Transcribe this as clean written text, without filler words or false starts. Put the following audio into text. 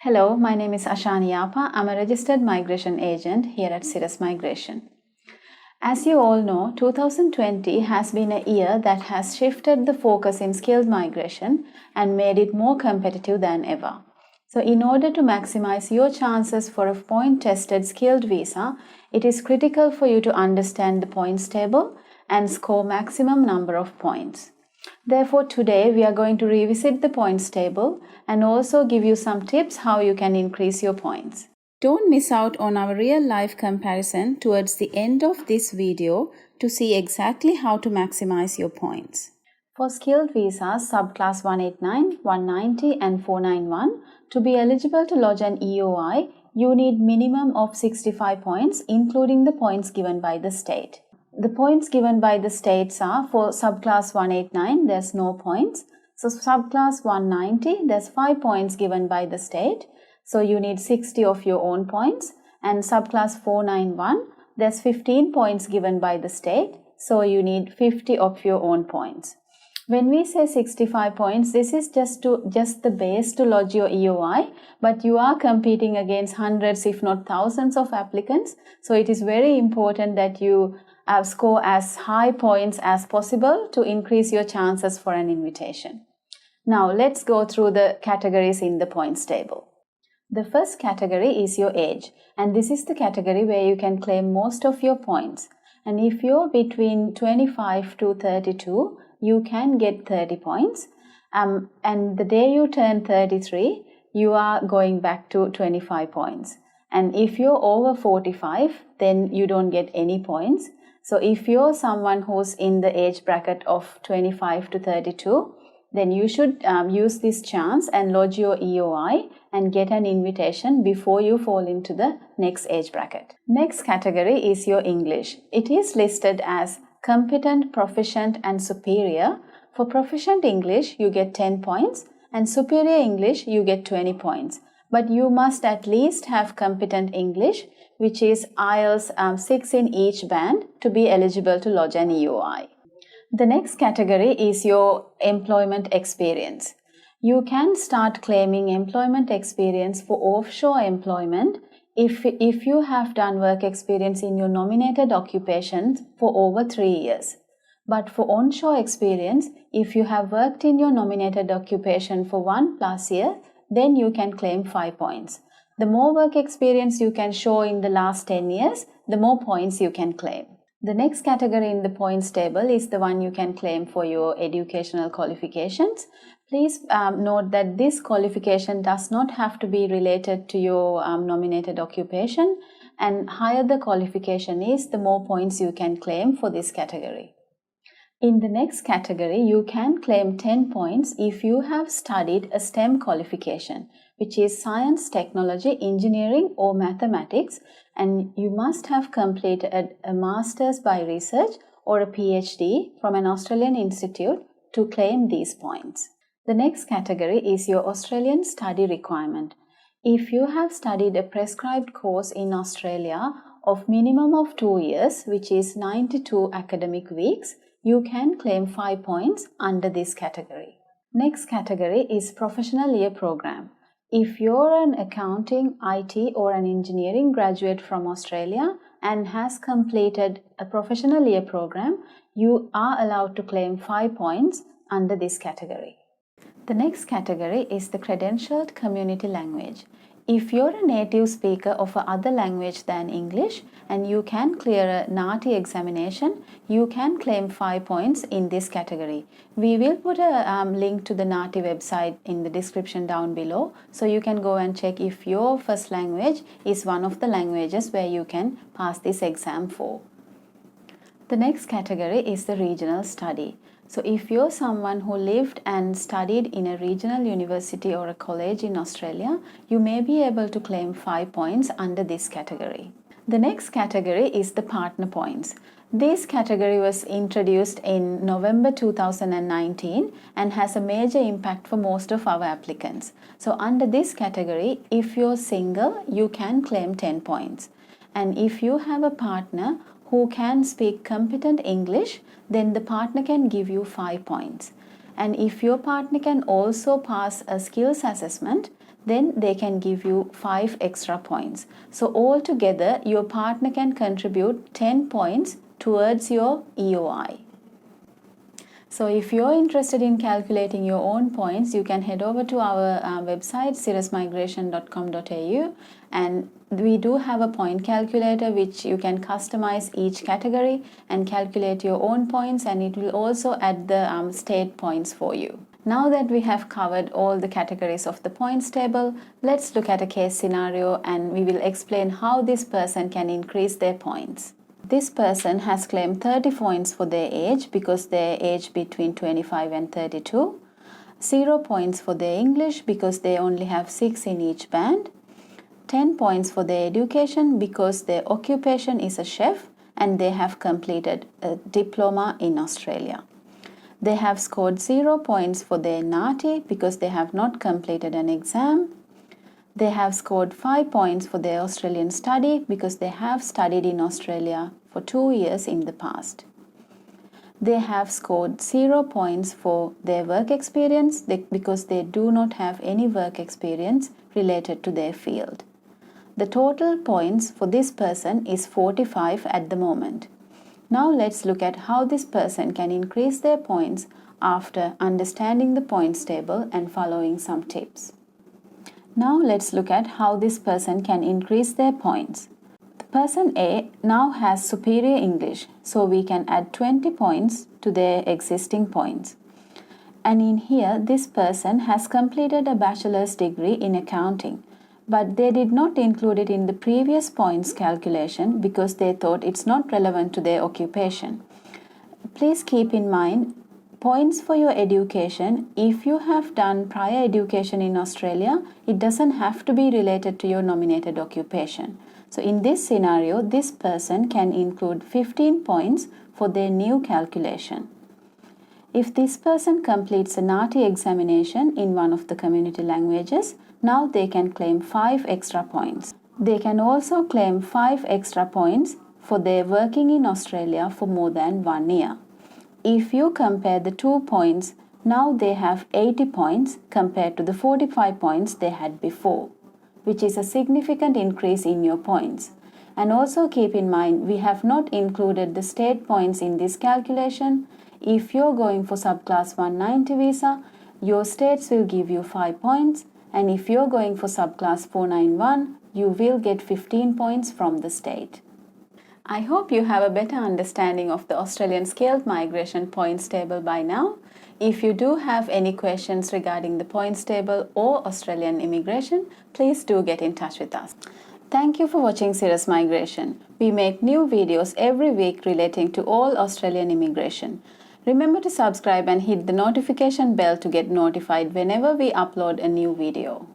Hello, my name is Ashani Yapa. I'm a registered migration agent here at Sirus Migration. As you all know, 2020 has been a year that has shifted the focus in skilled migration and made it more competitive than ever. So in order to maximize your chances for a point-tested skilled visa, it is critical for you to understand the points table and score maximum number of points. Therefore, today we are going to revisit the points table and also give you some tips how you can increase your points. Don't miss out on our real-life comparison towards the end of this video to see exactly how to maximize your points. For skilled visas subclass 189, 190 and 491, to be eligible to lodge an EOI, you need minimum of 65 points including the points given by the state. The points given by the states are for subclass 189, there's no points. So subclass 190, there's 5 points given by the state. So you need 60 of your own points. And subclass 491, there's 15 points given by the state. So you need 50 of your own points. When we say 65 points, this is just the base to lodge your EOI, but you are competing against hundreds if not thousands of applicants. So it is very important that you score as high points as possible to increase your chances for an invitation. Now let's go through the categories in the points table. The first category is your age, and this is the category where you can claim most of your points. And if you're between 25 to 32, you can get 30 points. And the day you turn 33, you are going back to 25 points. And if you're over 45, then you don't get any points. So if you're someone who's in the age bracket of 25 to 32, then you should use this chance and lodge your EOI and get an invitation before you fall into the next age bracket. Next category is your English. It is listed as competent, proficient and superior. For proficient English, you get 10 points and superior English, you get 20 points. But you must at least have competent English, which is IELTS 6 in each band, to be eligible to lodge an EOI. The next category is your employment experience. You can start claiming employment experience for offshore employment if you have done work experience in your nominated occupations for over 3 years. But for onshore experience, if you have worked in your nominated occupation for 1+ year, then you can claim 5 points. The more work experience you can show in the last 10 years, the more points you can claim. The next category in the points table is the one you can claim for your educational qualifications. Please note that this qualification does not have to be related to your nominated occupation, and higher the qualification is, the more points you can claim for this category. In the next category, you can claim 10 points if you have studied a STEM qualification, which is science, technology, engineering or mathematics, and you must have completed a master's by research or a PhD from an Australian institute to claim these points. The next category is your Australian study requirement. If you have studied a prescribed course in Australia of minimum of 2 years, which is 92 academic weeks, you can claim 5 points under this category. Next category is professional year program. If you're an accounting, IT or an engineering graduate from Australia and has completed a professional year program, you are allowed to claim 5 points under this category. The next category is the credentialed community language. If you're a native speaker of another language than English and you can clear a NAATI examination, you can claim 5 points in this category. We will put a link to the NAATI website in the description down below, so you can go and check if your first language is one of the languages where you can pass this exam for. The next category is the regional study. So if you're someone who lived and studied in a regional university or a college in Australia, you may be able to claim 5 points under this category. The next category is the partner points. This category was introduced in November 2019 and has a major impact for most of our applicants. So under this category, if you're single, you can claim 10 points. And if you have a partner who can speak competent English, then the partner can give you 5 points. And if your partner can also pass a skills assessment, then they can give you 5 extra points. So altogether, your partner can contribute 10 points towards your EOI. So if you're interested in calculating your own points, you can head over to our website sirusmigration.com.au, and we do have a point calculator which you can customize each category and calculate your own points, and it will also add the state points for you. Now that we have covered all the categories of the points table, let's look at a case scenario and we will explain how this person can increase their points. This person has claimed 30 points for their age because they age between 25 and 32, 0 points for their English because they only have 6 in each band, 10 points for their education because their occupation is a chef and they have completed a diploma in Australia. They have scored 0 points for their NATI because they have not completed an exam. They have scored 5 points for their Australian study because they have studied in Australia for 2 years in the past. They have scored 0 points for their work experience because they do not have any work experience related to their field. The total points for this person is 45 at the moment. Now let's look at how this person can increase their points after understanding the points table and following some tips. Now let's look at how this person can increase their points. The person A now has superior English, so we can add 20 points to their existing points. And in here, this person has completed a bachelor's degree in accounting, but they did not include it in the previous points calculation because they thought it's not relevant to their occupation. Please keep in mind, points for your education, if you have done prior education in Australia, it doesn't have to be related to your nominated occupation. So in this scenario, this person can include 15 points for their new calculation. If this person completes a NATI examination in one of the community languages, now they can claim 5 extra points. They can also claim 5 extra points for their working in Australia for more than 1 year. If you compare the 2 points, now they have 80 points compared to the 45 points they had before, which is a significant increase in your points. And also keep in mind, we have not included the state points in this calculation. If you're going for subclass 190 visa, your states will give you 5 points, and if you're going for subclass 491, you will get 15 points from the state. I hope you have a better understanding of the Australian scaled migration points table by now. If you do have any questions regarding the points table or Australian immigration, please do get in touch with us. Thank you for watching Sirus Migration. We make new videos every week relating to all Australian immigration. Remember to subscribe and hit the notification bell to get notified whenever we upload a new video.